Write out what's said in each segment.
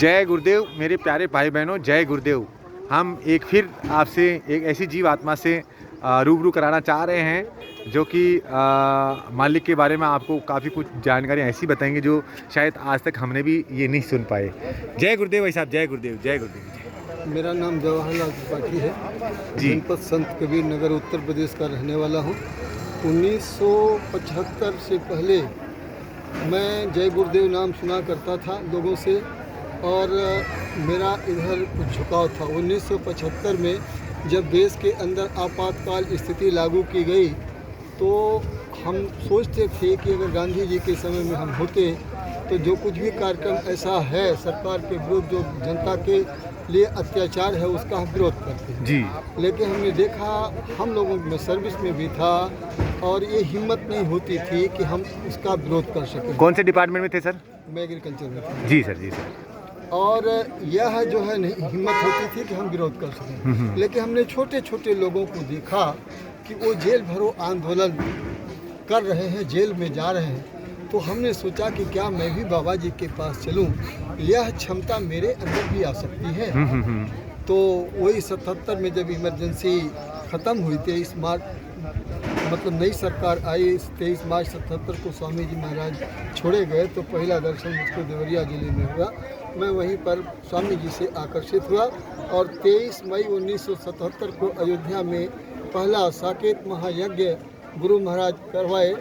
जय गुरुदेव मेरे प्यारे भाई बहनों, जय गुरुदेव। हम एक फिर आपसे एक ऐसी जीव आत्मा से रूबरू कराना चाह रहे हैं जो कि मालिक के बारे में आपको काफ़ी कुछ जानकारी ऐसी बताएंगे जो शायद आज तक हमने भी ये नहीं सुन पाए। जय गुरुदेव भाई साहब, जय गुरुदेव, जय गुरुदेव। मेरा नाम जवाहरलाल त्रिपाठी है जी। जनपद संत कबीर नगर उत्तर प्रदेश का रहने वाला हूँ। 1975 से पहले मैं जय गुरुदेव नाम सुना करता था लोगों से और मेरा इधर कुछ झुकाव था। 1975 में जब देश के अंदर आपातकाल स्थिति लागू की गई तो हम सोचते थे कि अगर गांधी जी के समय में हम होते तो जो कुछ भी कार्यक्रम ऐसा है सरकार के विरुद्ध जो जनता के लिए अत्याचार है उसका हम विरोध करते हैं जी। लेकिन हमने देखा, हम लोगों में सर्विस में भी था और ये हिम्मत नहीं होती थी कि हम उसका विरोध कर सकें। कौन से डिपार्टमेंट में थे सर? मैं एग्रीकल्चर में था। जी सर, जी सर। और यह जो है नहीं हिम्मत होती थी कि हम विरोध कर सकें, लेकिन हमने छोटे छोटे लोगों को देखा कि वो जेल भरो आंदोलन कर रहे हैं, जेल में जा रहे हैं, तो हमने सोचा कि क्या मैं भी बाबा जी के पास चलूं, यह क्षमता मेरे अंदर भी आ सकती है। तो वही 77 में जब इमरजेंसी ख़त्म हुई, 23 मार्च मतलब नई सरकार आई, 23 मार्च 77 को स्वामी जी महाराज छोड़े गए, तो पहला दर्शन मुझको देवरिया जिले में हुआ। मैं वहीं पर स्वामी जी से आकर्षित हुआ और 23 मई 1977 को अयोध्या में पहला साकेत महायज्ञ गुरु महाराज करवाए,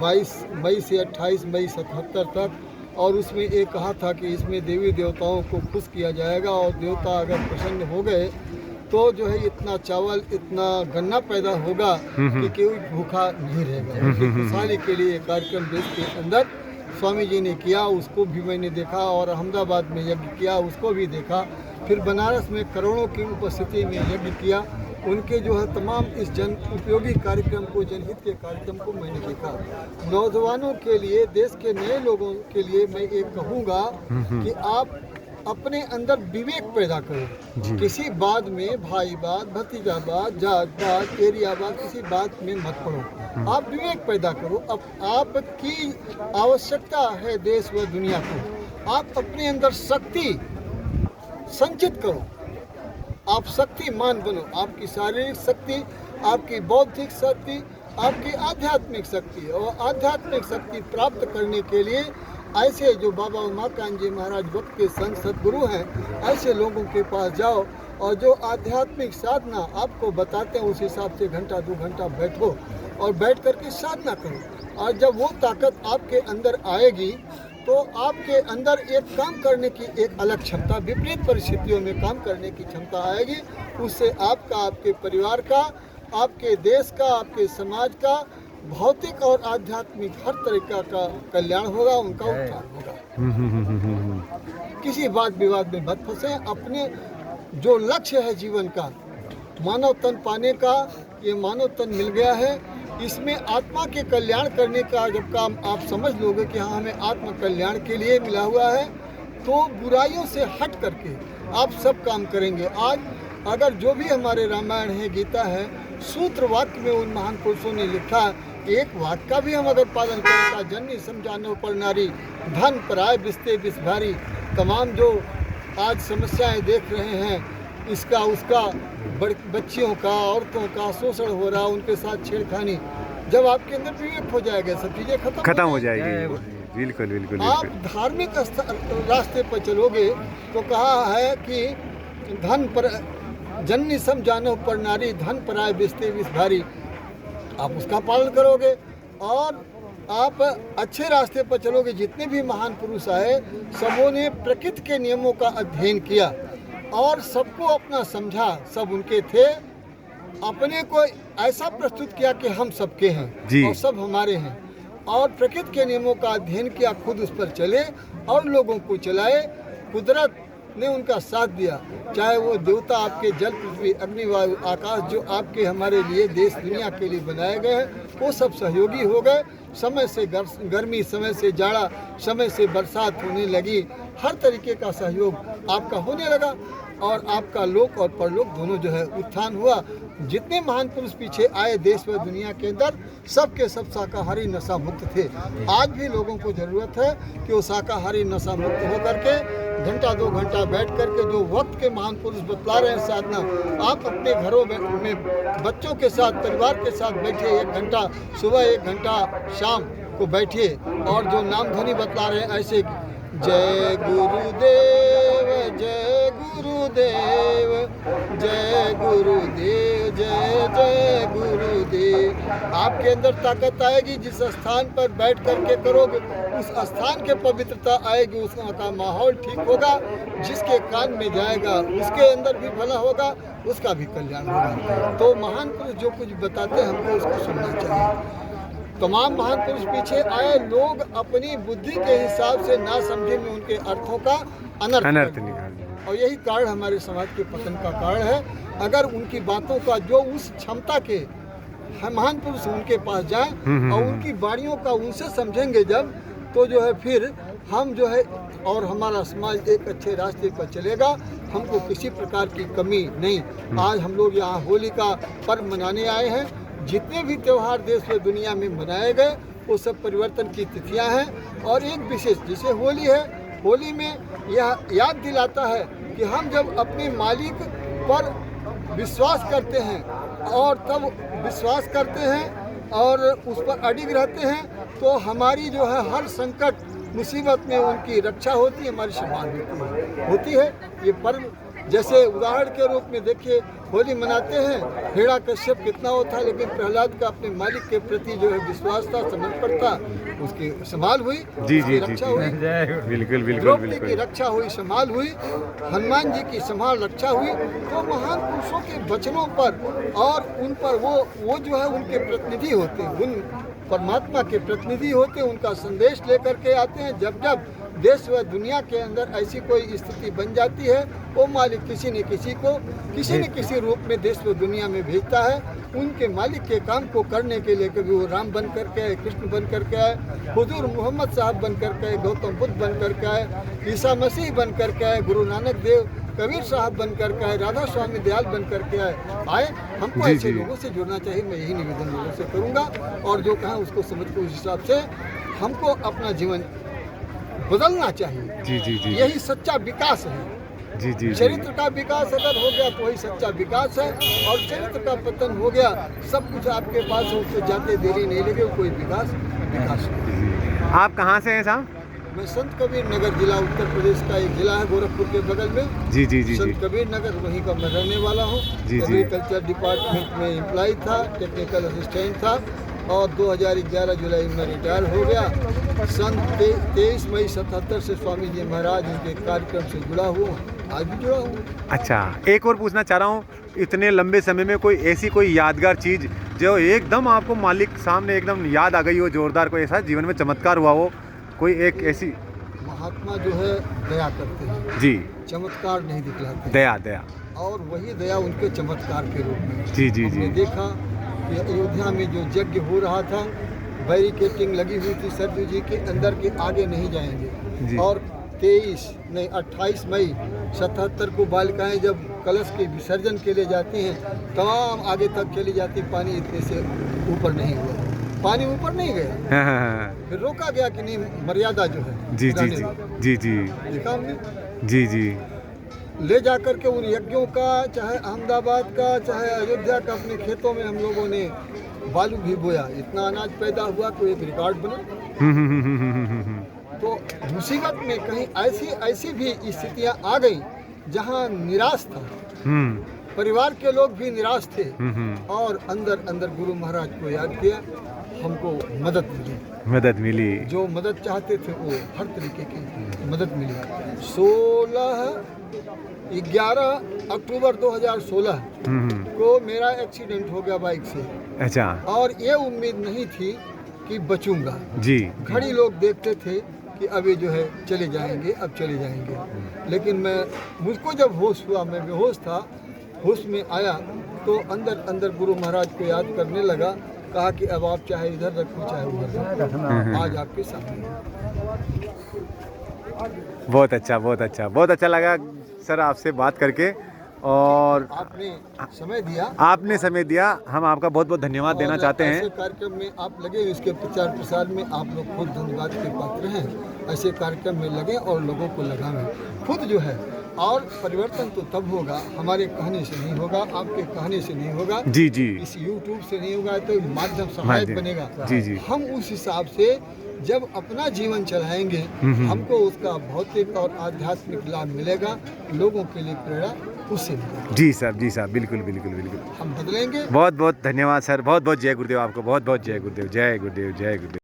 22 मई से 28 मई 77 तक। और उसमें ये कहा था कि इसमें देवी देवताओं को खुश किया जाएगा और देवता अगर प्रसन्न हो गए तो जो है इतना चावल इतना गन्ना पैदा होगा कि कोई भूखा नहीं रहेगा। उनकी खुशहाली के लिए कार्यक्रम देश के अंदर स्वामी जी ने किया, उसको भी मैंने देखा। और अहमदाबाद में यज्ञ किया, उसको भी देखा। फिर बनारस में करोड़ों की उपस्थिति में यज्ञ किया। उनके जो है तमाम इस जन उपयोगी कार्यक्रम को, जनहित के कार्यक्रम को मैंने देखा। नौजवानों के लिए, देश के नए लोगों के लिए मैं एक कहूँगा कि आप अपने अंदर विवेक पैदा करो। किसी बात में भाईवाद, भतीजावाद, जातवाद, एरियावाद, किसी बात में मत पड़ो। आप विवेक पैदा करो। अब आपकी आवश्यकता है देश व दुनिया को। आप अपने अंदर शक्ति संचित करो, आप शक्तिमान बनो। आपकी शारीरिक शक्ति, आपकी बौद्धिक शक्ति, आपकी आध्यात्मिक शक्ति, और आध्यात्मिक शक्ति प्राप्त करने के लिए ऐसे जो बाबा उमाकांत जी महाराज वक्त के संत सदगुरु हैं, ऐसे लोगों के पास जाओ और जो आध्यात्मिक साधना आपको बताते हैं उस हिसाब से घंटा 2 घंटा बैठो और बैठ करके साधना करो। और जब वो ताकत आपके अंदर आएगी तो आपके अंदर एक काम करने की एक अलग क्षमता, विपरीत परिस्थितियों में काम करने की क्षमता आएगी। उससे आपका, आपके परिवार का, आपके देश का, आपके समाज का भौतिक और आध्यात्मिक हर तरीका का कल्याण होगा, उनका उत्थान होगा। किसी बात विवाद में मत फंसे। अपने जो लक्ष्य है जीवन का, मानव तन पाने का, ये मानव तन मिल गया है, इसमें आत्मा के कल्याण करने का जब काम आप समझ लोगे कि हाँ हमें आत्म कल्याण के लिए मिला हुआ है, तो बुराइयों से हट करके आप सब काम करेंगे। आज अगर जो भी हमारे रामायण है, गीता है, सूत्र वाक्य में उन महान पुरुषों ने लिखा, एक वाक्य का भी हम अगर पालन करें, जननी समझानो पर नारी, धन पराय बिस्ते बिस भारी। तमाम जो आज समस्याएं देख रहे हैं, इसका उसका बच्चियों का, औरतों का शोषण हो रहा, उनके साथ छेड़खानी, जब आपके अंदर विवेक हो जाएगा सब चीज़ें खत्म हो जाएगी। बिल्कुल बिल्कुल। आप धार्मिक रास्ते पर चलोगे तो कहा है कि धन पर जननी समझानो पर नारी, धन पराय बिस्ते बिस भारी। आप उसका पालन करोगे और आप अच्छे रास्ते पर चलोगे। जितने भी महान पुरुष आए, सबों ने प्रकृति के नियमों का अध्ययन किया और सबको अपना समझा। सब उनके थे, अपने को ऐसा प्रस्तुत किया कि हम सबके हैं और सब हमारे हैं, और प्रकृति के नियमों का अध्ययन किया, खुद उस पर चले और लोगों को चलाए। कुदरत ने उनका साथ दिया, चाहे वो देवता आपके जल, पृथ्वी, अग्नि, वायु, आकाश जो आपके हमारे लिए देश दुनिया के लिए बनाए गए हैं, वो सब सहयोगी हो गए। समय से गर्मी, समय से जाड़ा, समय से बरसात होने लगी, हर तरीके का सहयोग आपका होने लगा और आपका लोक और परलोक दोनों जो है उत्थान हुआ। जितने महान पुरुष पीछे आए देश व दुनिया के अंदर, सब के सब शाकाहारी नशा मुक्त थे। आज भी लोगों को ज़रूरत है कि वो शाकाहारी नशा मुक्त होकर के घंटा 2 घंटा बैठ करके जो वक्त के महान पुरुष बतला रहे हैं साधना, आप अपने घरों में बच्चों के साथ, परिवार के साथ बैठिए, 1 घंटा सुबह, 1 घंटा शाम को बैठिए और जो नाम ध्वनि बतला रहे हैं ऐसे, जय गुरुदेव, जय गुरुदेव, जय गुरुदेव, जय जय गुरुदेव। आपके अंदर ताकत आएगी, जिस स्थान पर बैठ करके करोगे उस स्थान के पवित्रता आएगी, उसका माहौल ठीक होगा, जिसके कान में जाएगा उसके अंदर भी भला होगा, उसका भी कल्याण होगा। तो महान पुरुष जो कुछ बताते हैं हमको उसको सुनना चाहिए। तमाम महान पुरुष पीछे आए, लोग अपनी बुद्धि के हिसाब से ना समझे में उनके अर्थों का अनर्थ निकाल, और यही कारण हमारे समाज के पतन का कारण है। अगर उनकी बातों का जो उस क्षमता के महान पुरुष उनके पास जाएं और उनकी वाणियों का उनसे समझेंगे जब, तो जो है फिर हम जो है और हमारा समाज एक अच्छे रास्ते पर चलेगा। हमको किसी प्रकार की कमी नहीं। आज हम लोग यहाँ होली का पर्व मनाने आए हैं। जितने भी त्यौहार देश व दुनिया में मनाए गए वो सब परिवर्तन की तिथियां हैं, और एक विशेष जैसे होली है, होली में यह याद दिलाता है कि हम जब अपने मालिक पर विश्वास करते हैं और तब विश्वास करते हैं और उस पर अडिग रहते हैं, तो हमारी जो है हर संकट मुसीबत में उनकी रक्षा होती है, हमारी संभाल होती है। ये पर्व जैसे उदाहरण के रूप में देखिए, होली मनाते हैं, हिरण्यकश्यप कितना होता है, लेकिन प्रहलाद का अपने मालिक के प्रति जो है विश्वास था, समर्पण था, उसकी संभाल हुई, रक्षा हुई, बिल्कुल द्रौपदी की रक्षा हुई, संभाल हुई, हनुमान जी की संभाल रक्षा हुई। तो महान पुरुषों के वचनों पर और उन पर वो जो है उनके प्रतिनिधि होते हैं, उन परमात्मा के प्रतिनिधि होते हैं, उनका संदेश लेकर के आते हैं। जब जब देश व दुनिया के अंदर ऐसी कोई स्थिति बन जाती है, वो मालिक किसी न किसी रूप में देश व दुनिया में भेजता है। उनके मालिक के काम को करने के लिए कभी वो राम बन करके आए, कृष्ण बन करके आए, हुजूर मोहम्मद साहब बन करके आए, गौतम बुद्ध बन करके आए, ईसा मसीह बन करके आए, गुरु नानक देव, कबीर साहब बन करके आए, राधा स्वामी दयाल बन करके आए। हमको ऐसे लोगों से जुड़ना चाहिए। मैं यही निवेदन लोगों से करूँगा, और जो कहें उसको समझ के उस हिसाब से हमको अपना जीवन बदलना चाहिए। यही सच्चा विकास है। चरित्र का विकास अगर हो गया तो वही सच्चा विकास है, और चरित्र का पतन हो गया, सब कुछ आपके पास है, उसको जाते देरी नहीं लगे, कोई विकास नहीं। आप कहाँ से हैं साहब? मैं संत कबीर नगर जिला, उत्तर प्रदेश का एक जिला है गोरखपुर के बगल में। जी संत कबीर नगर, वहीं का मैं रहने वाला हूँ। एग्रीकल्चर डिपार्टमेंट में एम्प्लॉय था, टेक्निकल असिस्टेंट था, और 2011 जुलाई में रिटायर हो गया। सन 23 मई 77 से स्वामी जी महाराज उनके कार्यक्रम से जुड़ा हुआ, आज भी जुड़ा हूँ। अच्छा, एक और पूछना चाह रहा हूँ, इतने लंबे समय में कोई यादगार चीज़ जो एकदम आपको मालिक सामने एकदम याद आ गई हो, जोरदार कोई ऐसा जीवन में चमत्कार हुआ हो, कोई एक ऐसी? महात्मा जो है दया करते हैं जी, चमत्कार नहीं दिखलाते। दया और वही दया उनके चमत्कार के रूप में जी देखा कि अयोध्या में जो यज्ञ हो रहा था, बैरिकेटिंग लगी हुई थी, सरजू जी के अंदर के आगे नहीं जाएंगे। और 28 मई 77 को बालिकाएं जब कलश के विसर्जन के लिए जाती हैं, तमाम आगे तक चली जाती, पानी इतने से ऊपर नहीं हुआ, पानी ऊपर नहीं गया। फिर रोका गया कि नहीं, मर्यादा जो है। जी देखा हमने। जी ले जाकर के उन यज्ञों का, चाहे अहमदाबाद का, चाहे अयोध्या का, अपने खेतों में हम लोगों ने बालू भी बोया, इतना अनाज पैदा हुआ तो एक रिकॉर्ड बना। तो मुसीबत में कहीं ऐसी भी स्थितियां आ गई जहां निराश था, परिवार के लोग भी निराश थे, और अंदर गुरु महाराज को याद किया, हमको मदद मिली। जो मदद चाहते थे वो हर तरीके की मदद मिली। 11 अक्टूबर 2016 को मेरा एक्सीडेंट हो गया बाइक से। अच्छा। और ये उम्मीद नहीं थी कि बचूंगा। जी। घड़ी लोग देखते थे कि अभी जो है चले जाएंगे, लेकिन मुझको जब होश हुआ, मैं बेहोश था, होश में आया तो अंदर गुरु महाराज को याद करने लगा, कहा कि अब आप चाहे इधर रखो चाहे उधर रखो, आज आपके सामने। बहुत अच्छा लगा सर आपसे बात करके, और आपने समय दिया, आपने समय दिया, हम आपका बहुत बहुत धन्यवाद देना और चाहते ऐसे हैं। कार्यक्रम में आप लगे, इसके प्रचार प्रसार में आप लोग खुद धन्यवाद के पात्र हैं। ऐसे कार्यक्रम में लगे और लोगों को लगावें खुद जो है। और परिवर्तन तो तब होगा, हमारे कहने से नहीं होगा, आपके कहने से नहीं होगा, जी जी इस YouTube से नहीं होगा, तो माध्यम सहायक माध्यम, बनेगा। जी जी। हम उस हिसाब से जब अपना जीवन चलाएंगे, हमको उसका भौतिक और आध्यात्मिक लाभ मिलेगा, लोगों के लिए प्रेरणा उससे मिलेगी। जी साहब, जी साहब, बिल्कुल बिल्कुल बिल्कुल। हम बदलेंगे। बहुत बहुत धन्यवाद सर, बहुत बहुत जय गुरुदेव आपको, बहुत बहुत जय गुरुदेव, जय गुरुदेव, जय गुरुदेव।